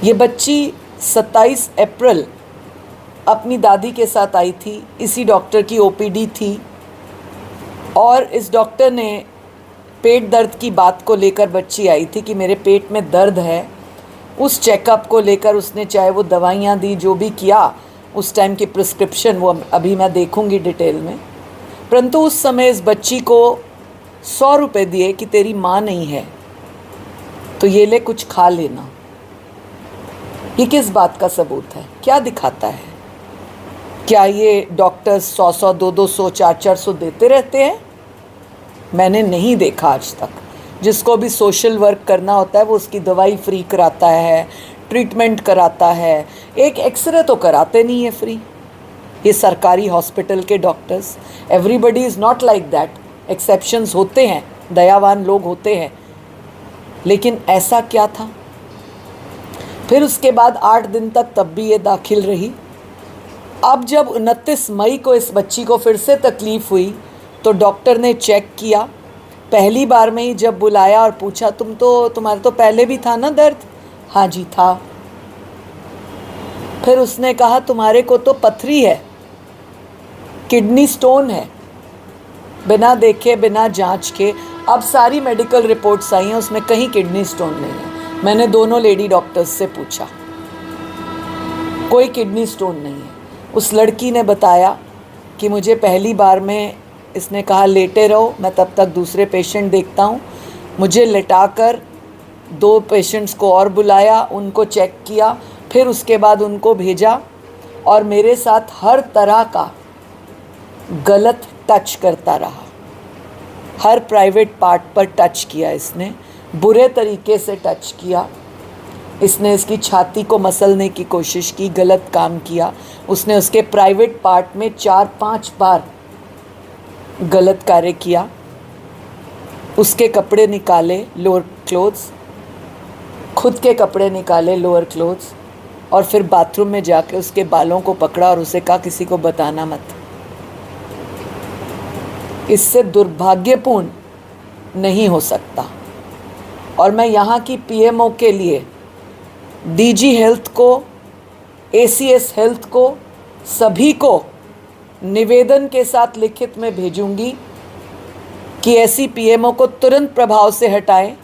ये बच्ची 27 अप्रैल अपनी दादी के साथ आई थी। इसी डॉक्टर की ओपीडी थी और इस डॉक्टर ने पेट दर्द की बात को लेकर, बच्ची आई थी कि मेरे पेट में दर्द है, उस चेकअप को लेकर उसने चाहे वो दवाइयाँ दी, जो भी किया, उस टाइम की प्रिस्क्रिप्शन वो अभी मैं देखूंगी डिटेल में। परंतु उस समय इस बच्ची को 100 रुपये दिए कि तेरी माँ नहीं है तो ये ले, कुछ खा लेना। ये किस बात का सबूत है? क्या दिखाता है? क्या ये डॉक्टर्स 100-100, 200, 400 देते रहते हैं? मैंने नहीं देखा आज तक। जिसको भी सोशल वर्क करना होता है वो उसकी दवाई फ्री कराता है, ट्रीटमेंट कराता है। एक एक्सरे तो कराते नहीं है फ्री ये सरकारी हॉस्पिटल के doctors. Everybody is not like that, exceptions होते हैं, दयावान लोग होते हैं, लेकिन ऐसा क्या था? फिर उसके बाद 8 दिन तक तब भी ये दाखिल रही। अब जब 29 मई को इस बच्ची को फिर से तकलीफ़ हुई तो डॉक्टर ने चेक किया। पहली बार में ही जब बुलाया और पूछा, तुम्हारे तो पहले भी था ना दर्द? हाँ जी था। फिर उसने कहा तुम्हारे को तो पथरी है, किडनी स्टोन है। बिना देखे, बिना जांच के, अब सारी मेडिकल रिपोर्ट्स आई हैं, उसमें कहीं किडनी स्टोन नहीं है। मैंने दोनों लेडी डॉक्टर्स से पूछा, कोई किडनी स्टोन नहीं है। उस लड़की ने बताया कि मुझे पहली बार में इसने कहा लेटे रहो, मैं तब तक दूसरे पेशेंट देखता हूँ। मुझे लेटाकर 2 पेशेंट्स को और बुलाया, उनको चेक किया, फिर उसके बाद उनको भेजा और मेरे साथ हर तरह का गलत टच करता रहा। हर प्राइवेट पार्ट पर टच किया इसने, बुरे तरीके से टच किया। इसने इसकी छाती को मसलने की कोशिश की, गलत काम किया। उसने उसके प्राइवेट पार्ट में 4-5 बार गलत कार्य किया। उसके कपड़े निकाले, लोअर क्लोथ्स, खुद के कपड़े निकाले, लोअर क्लोथ्स, और फिर बाथरूम में जाके उसके बालों को पकड़ा और उसे कहा किसी को बताना मत। इससे दुर्भाग्यपूर्ण नहीं हो सकता। और मैं यहाँ की पीएमओ के लिए डीजी हेल्थ को, एसीएस हेल्थ को, सभी को निवेदन के साथ लिखित में भेजूंगी कि ऐसी पीएमओ को तुरंत प्रभाव से हटाएं,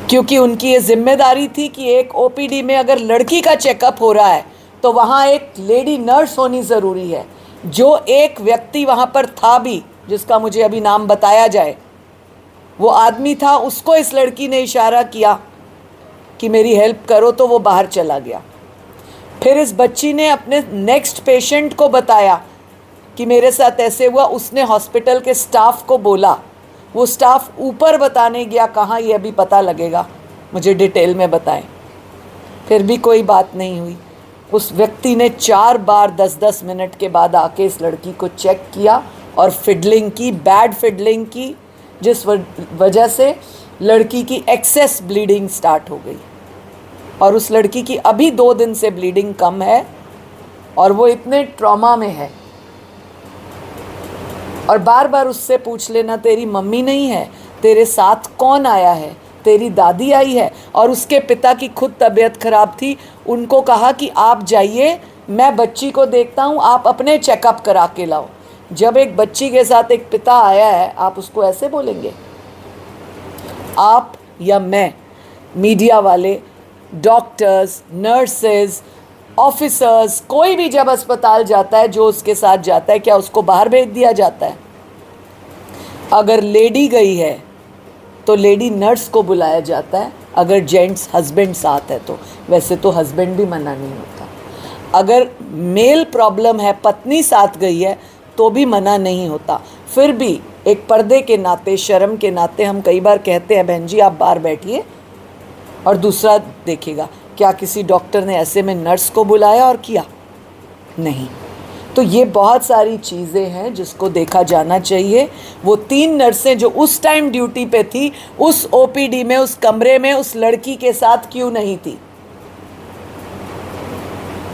क्योंकि उनकी ये जिम्मेदारी थी कि एक ओपीडी में अगर लड़की का चेकअप हो रहा है तो वहाँ एक लेडी नर्स होनी ज़रूरी है। जो एक व्यक्ति वहाँ पर था भी, जिसका मुझे अभी नाम बताया जाए, वो आदमी था, उसको इस लड़की ने इशारा किया कि मेरी हेल्प करो, तो वो बाहर चला गया। फिर इस बच्ची ने अपने नेक्स्ट पेशेंट को बताया कि मेरे साथ ऐसे हुआ। उसने हॉस्पिटल के स्टाफ को बोला, वो स्टाफ ऊपर बताने गया, कहाँ ये अभी पता लगेगा, मुझे डिटेल में बताएं। फिर भी कोई बात नहीं हुई। उस व्यक्ति ने 4 बार 10-10 मिनट के बाद आके इस लड़की को चेक किया और फिडलिंग की, बैड फिडलिंग की, जिस वजह से लड़की की एक्सेस ब्लीडिंग स्टार्ट हो गई। और उस लड़की की अभी 2 दिन से ब्लीडिंग कम है और वो इतने ट्रॉमा में है। और बार बार उससे पूछ लेना, तेरी मम्मी नहीं है, तेरे साथ कौन आया है, तेरी दादी आई है। और उसके पिता की खुद तबीयत खराब थी, उनको कहा कि आप जाइए, मैं बच्ची को देखता हूँ, आप अपने चेकअप करा के लाओ। जब एक बच्ची के साथ एक पिता आया है, आप उसको ऐसे बोलेंगे? आप या मैं, मीडिया वाले, डॉक्टर्स, नर्सेज, ऑफिसर्स, कोई भी जब अस्पताल जाता है, जो उसके साथ जाता है, क्या उसको बाहर भेज दिया जाता है? अगर लेडी गई है तो लेडी नर्स को बुलाया जाता है। अगर जेंट्स हस्बैंड साथ है तो, वैसे तो हस्बैंड भी मना नहीं होता। अगर मेल प्रॉब्लम है, पत्नी साथ गई है, तो भी मना नहीं होता। फिर भी एक पर्दे के नाते, शर्म के नाते हम कई बार कहते हैं, बहन जी आप बाहर बैठिए और दूसरा देखेगा। क्या किसी डॉक्टर ने ऐसे में नर्स को बुलाया और किया? नहीं। तो ये बहुत सारी चीज़ें हैं जिसको देखा जाना चाहिए। वो 3 नर्सें जो उस टाइम ड्यूटी पे थी, उस ओपीडी में, उस कमरे में उस लड़की के साथ क्यों नहीं थी?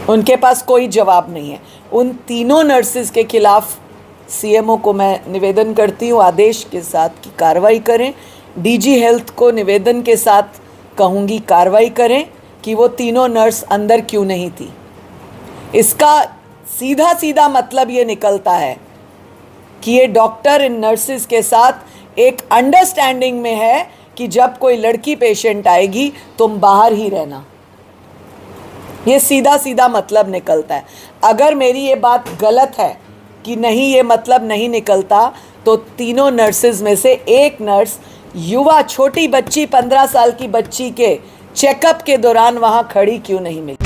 उनके पास कोई जवाब नहीं है। उन तीनों नर्सेज के खिलाफ सीएमओ को मैं निवेदन करती हूँ आदेश के साथ कि कार्रवाई करें। डीजी हेल्थ को निवेदन के साथ कहूँगी कार्रवाई करें कि वो तीनों नर्स अंदर क्यों नहीं थी। इसका सीधा सीधा मतलब ये निकलता है कि ये डॉक्टर इन नर्सिस के साथ एक अंडरस्टैंडिंग में है कि जब कोई लड़की पेशेंट आएगी तुम बाहर ही रहना। ये सीधा सीधा मतलब निकलता है। अगर मेरी ये बात गलत है कि नहीं, ये मतलब नहीं निकलता, तो तीनों नर्सिस में से एक नर्स युवा छोटी बच्ची 15 साल की बच्ची के चेकअप के दौरान वहाँ खड़ी क्यों नहीं मिली।